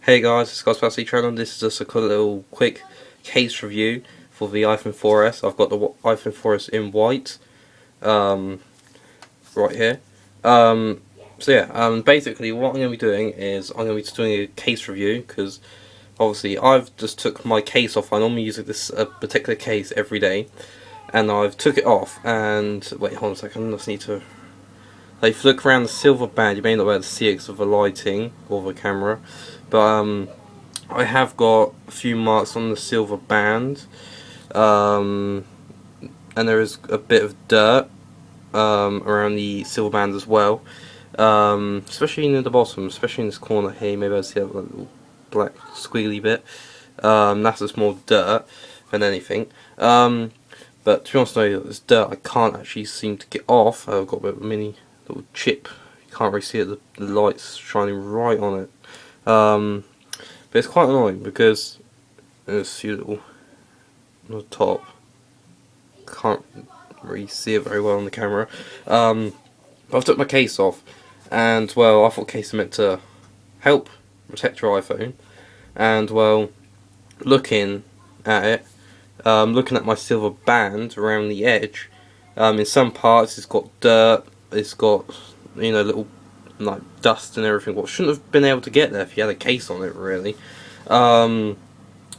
Hey guys, it's Scott's Plastic Channel. This is just a little quick case review for the iPhone 4S. I've got the iPhone 4S in white, right here. Basically what I'm going to be doing is I'm going to be doing a case review because obviously I've just took my case off. I normally use this particular case every day, and I've took it off. And wait, hold on a second. I just need to. Like, if you look around the silver band, you may not be able to see it because of the lighting or the camera, but I have got a few marks on the silver band, and there is a bit of dirt around the silver band as well, especially near the bottom, especially in this corner here. Maybe I'll see that little black squiggly bit. That's just more dirt than anything. But to be honest, though, this dirt I can't actually seem to get off. I've got a bit of a mini little chip. You can't really see it. The light's shining right on it. But it's quite annoying because there's a few little on the top. Can't really see it very well on the camera. But I've took my case off, and well, I thought case meant to help protect your iPhone. And well, looking at it, looking at my silver band around the edge, in some parts it's got dirt. It's got, you know, little like dust and everything. What shouldn't have been able to get there if you had a case on it, really. And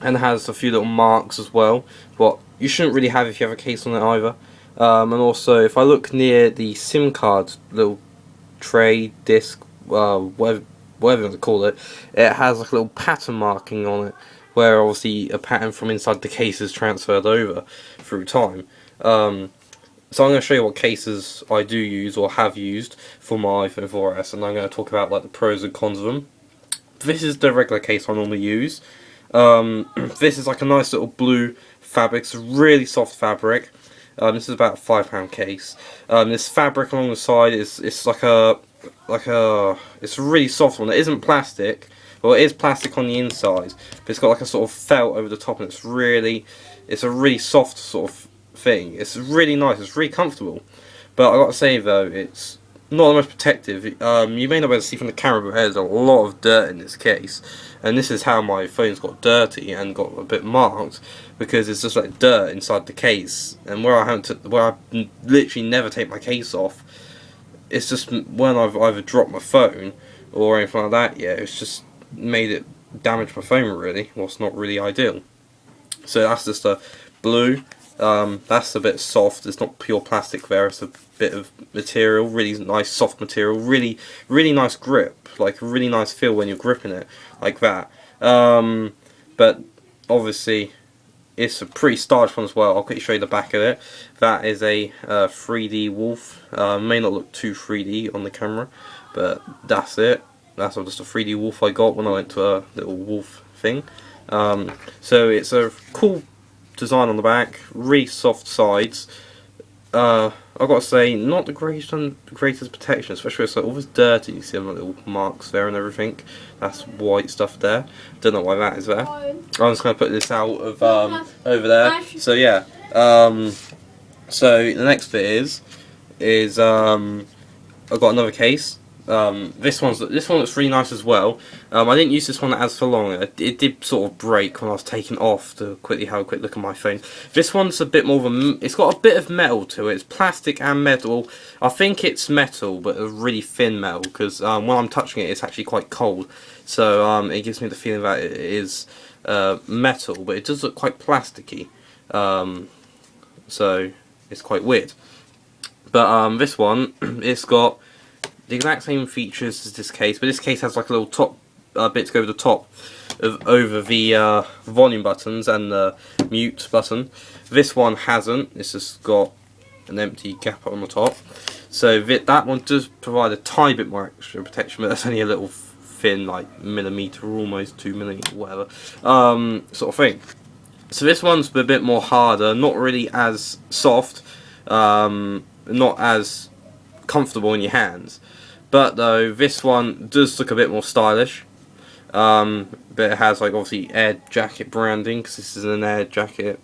it has a few little marks as well. What you shouldn't really have if you have a case on it either. And also, if I look near the SIM card little tray disc, whatever you want to call it, it has like a little pattern marking on it, where obviously a pattern from inside the case is transferred over through time. So I'm going to show you what cases I do use or have used for my iPhone 4S, and I'm going to talk about like the pros and cons of them. This is the regular case I normally use. This is like a nice little blue fabric. It's a really soft fabric. This is about a £5 case. This fabric along the side is it's a really soft one. It isn't plastic. Well, it is plastic on the inside, but it's got like a sort of felt over the top, and it's a really soft sort of thing. It's really nice. It's really comfortable. But I got to say though, it's not the most protective. You may not be able to see from the camera, but there's a lot of dirt in this case, and this is how my phone's got dirty and got a bit marked, because it's just like dirt inside the case. And where I literally never take my case off, it's just when I've either dropped my phone or anything like that. Yeah, it's just made it damage my phone really. Well, it's not really ideal. So that's just a blue. That's a bit soft. It's not pure plastic there. It's a bit of material, really nice soft material, really nice grip, like a really nice feel when you're gripping it like that. But obviously it's a pretty stylish one as well. I'll quickly show you the back of it. That is a 3D wolf. May not look too 3D on the camera, but that's it. That's just a 3D wolf I got when I went to a little wolf thing. So it's a cool design on the back, really soft sides. I've got to say, not the greatest protection, especially with all this dirty. You see them little marks there and everything. That's white stuff there. Don't know why that is there. I'm just going to put this out of over there. So yeah. So the next bit is I've got another case. This one looks really nice as well. I didn't use this one as for long. It did sort of break when I was taking off to quickly have a quick look at my phone. This one's a bit more of it's got a bit of metal to it. It's plastic and metal. I think it's metal, but a really thin metal, because when I'm touching it, it's actually quite cold. So it gives me the feeling that it is metal, but it does look quite plasticky. So it's quite weird. But this one, it's got the exact same features as this case, but this case has like a little top bit to go over the top over the volume buttons and the mute button. This one hasn't. It's just got an empty gap on the top. So that one does provide a tiny bit more extra protection, but that's only a little thin, like millimetre, almost 2 millimetre, whatever, sort of thing. So this one's a bit more harder, not really as soft, not as comfortable in your hands. But though this one does look a bit more stylish, but it has like obviously Air Jacket branding, because this is an Air Jacket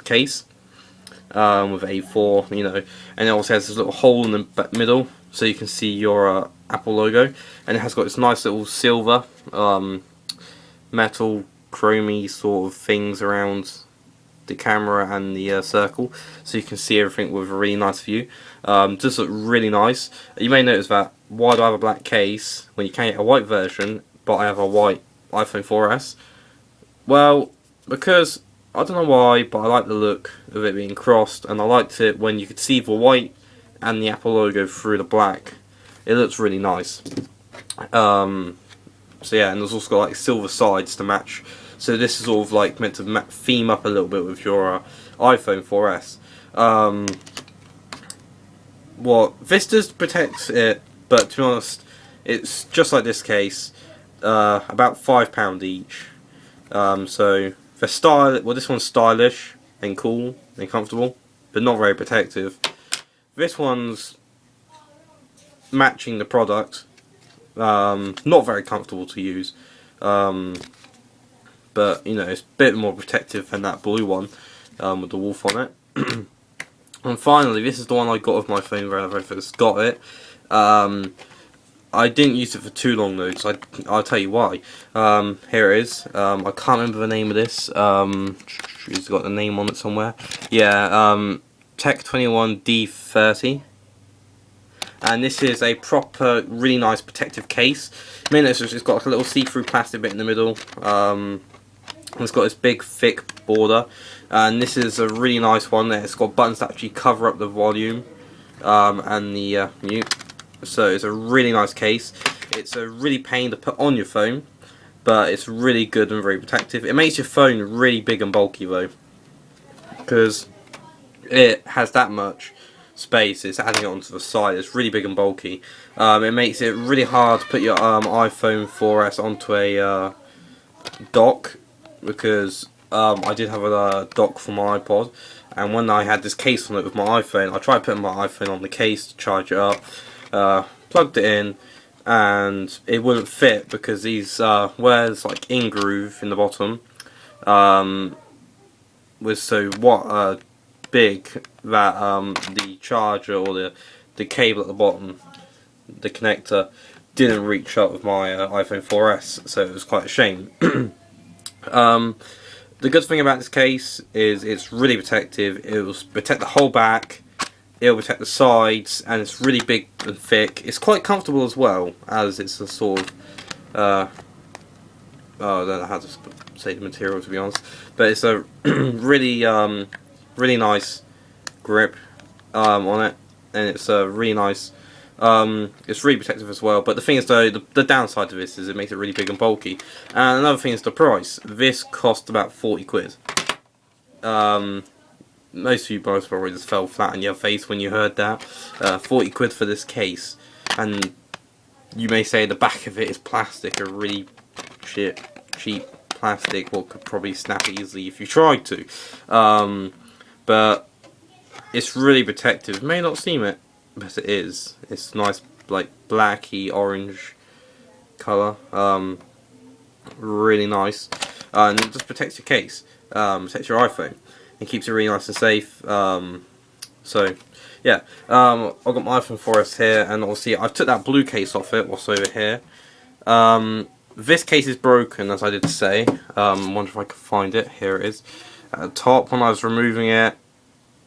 case with A4, you know, and it also has this little hole in the middle so you can see your Apple logo, and it has got this nice little silver metal chromy sort of things around the camera and the circle, so you can see everything with a really nice view. Just look really nice. You may notice that why do I have a black case when you can get a white version, but I have a white iPhone 4S? Well, because I don't know why, but I like the look of it being crossed, and I liked it when you could see the white and the Apple logo through the black. It looks really nice. So yeah, and there's also got like silver sides to match. So this is sort of like meant to theme up a little bit with your iPhone 4S. What Vistas protects it, but to be honest, it's just like this case, about £5 each. So for style, well, this one's stylish and cool and comfortable, but not very protective. This one's matching the product, not very comfortable to use, but you know, it's a bit more protective than that blue one with the wolf on it. And finally, this is the one I got with my phone when I first got it. I didn't use it for too long though, so I'll tell you why. Here it is. I can't remember the name of this. It's got the name on it somewhere. Yeah, Tech 21 D30. And this is a proper, really nice protective case. You may notice it's got like a little see-through plastic bit in the middle. It's got this big, thick border. And this is a really nice one. It's got buttons that actually cover up the volume and the mute. So it's a really nice case. It's a really pain to put on your phone, but it's really good and very protective. It makes your phone really big and bulky though, because it has that much space. It's adding it onto the side. It's really big and bulky. It makes it really hard to put your iPhone 4S onto a dock, because I did have a dock for my iPod, and when I had this case on it with my iPhone, I tried putting my iPhone on the case to charge it up. Plugged it in and it wouldn't fit because these where there's like in groove in the bottom was so big that the charger or the cable at the bottom, the connector, didn't reach up with my iPhone 4S, so it was quite a shame. The good thing about this case is it's really protective. It will protect the whole back, it will protect the sides, and it's really big and thick. It's quite comfortable as well, as it's a sort of I don't know how to say the material, to be honest, but it's a really really nice grip on it, and it's a really nice it's really protective as well. But the thing is though, the downside to this is it makes it really big and bulky. And another thing is the price. This cost about 40 quid. Most of you guys probably just fell flat on your face when you heard that. 40 quid for this case, and you may say the back of it is plastic, a really cheap plastic, what could probably snap easily if you tried to. But it's really protective. It may not seem it, but it is. It's nice, like blacky orange colour. Really nice, and it just protects your case, protects your iPhone, and keeps it really nice and safe. So yeah, I've got my iPhone 4S here, and obviously I've took that blue case off it. What's over here? This case is broken, as I did say. I wonder if I can find it. Here it is. At the top, when I was removing it,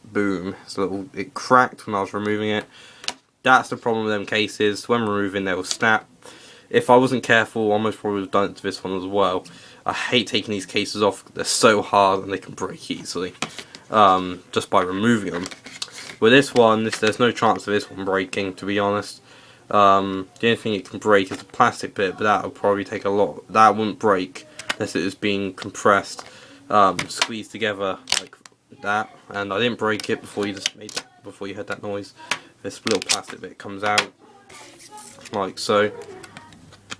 boom, it cracked when I was removing it. That's the problem with them cases. When removing, they will snap. If I wasn't careful, I almost probably would have done it to this one as well. I hate taking these cases off. They're so hard and they can break easily, just by removing them. With this one, there's no chance of this one breaking, to be honest. The only thing it can break is the plastic bit, but that will probably take a lot. That wouldn't break unless it was being compressed, squeezed together like that. And I didn't break it before you heard that noise. This little plastic bit comes out like so.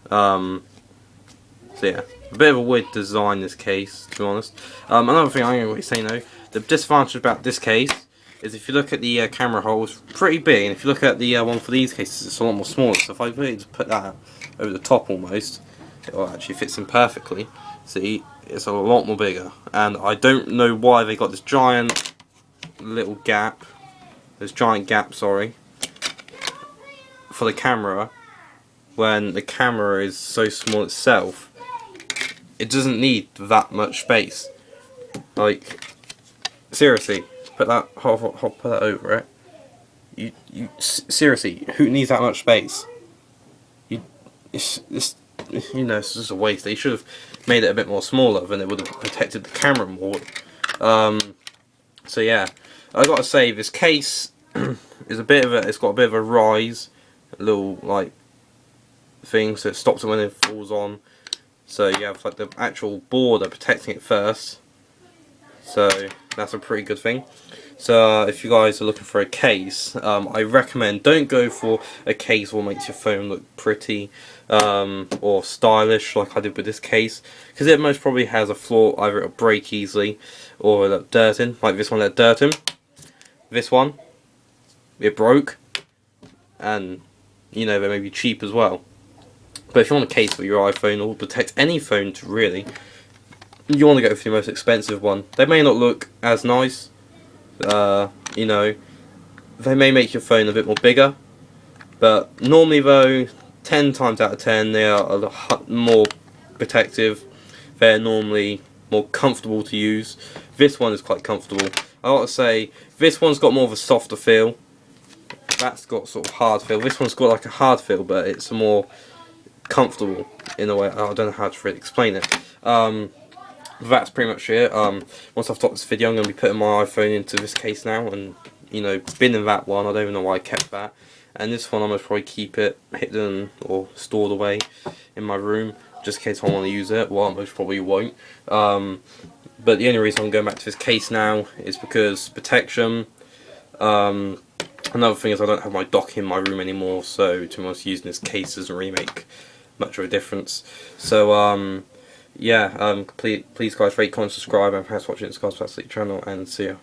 So yeah, a bit of a weird design, this case, to be honest. Another thing I'm going to say though, the disadvantage about this case is if you look at the camera hole, it's pretty big, and if you look at the one for these cases, it's a lot more smaller. So if I really just put that over the top almost, it will actually fits in perfectly. See, it's a lot more bigger, and I don't know why they got this giant little gap, sorry, for the camera, when the camera is so small itself. it doesn't need that much space. Like, seriously, put that put that over it. Seriously, who needs that much space? It's it's just a waste. They should have made it a bit more smaller, then it would have protected the camera more. So yeah, I gotta say this case is it's got a bit of a rise, a little like thing, so it stops it when it falls on. So you have like the actual border protecting it first. So that's a pretty good thing. So if you guys are looking for a case, I recommend don't go for a case that makes your phone look pretty or stylish like I did with this case, because it most probably has a flaw. Either it'll break easily or it'll let dirt in, like this one let dirt in. This one, it broke, and they may be cheap as well. But if you want a case for your iPhone or protect any phone really, you want to go for the most expensive one. They may not look as nice, they may make your phone a bit more bigger, but normally though, 10 times out of 10 they are a lot more protective. They're normally more comfortable to use. This one is quite comfortable. I gotta say, this one's got more of a softer feel. That's got sort of hard feel. This one's got like a hard feel, but it's more comfortable in a way. I don't know how to really explain it. That's pretty much it. Once I've stopped this video, I'm going to be putting my iPhone into this case now, and binning that one. I don't even know why I kept that. And this one, I'm going to probably keep it hidden or stored away in my room, just in case I want to use it. Well, I most probably won't. But the only reason I'm going back to this case now is because protection. Another thing is I don't have my dock in my room anymore, so to be honest, using this case doesn't really make much of a difference. So yeah, please guys rate, comment, subscribe, and thanks for watching this guys' channel, and see ya.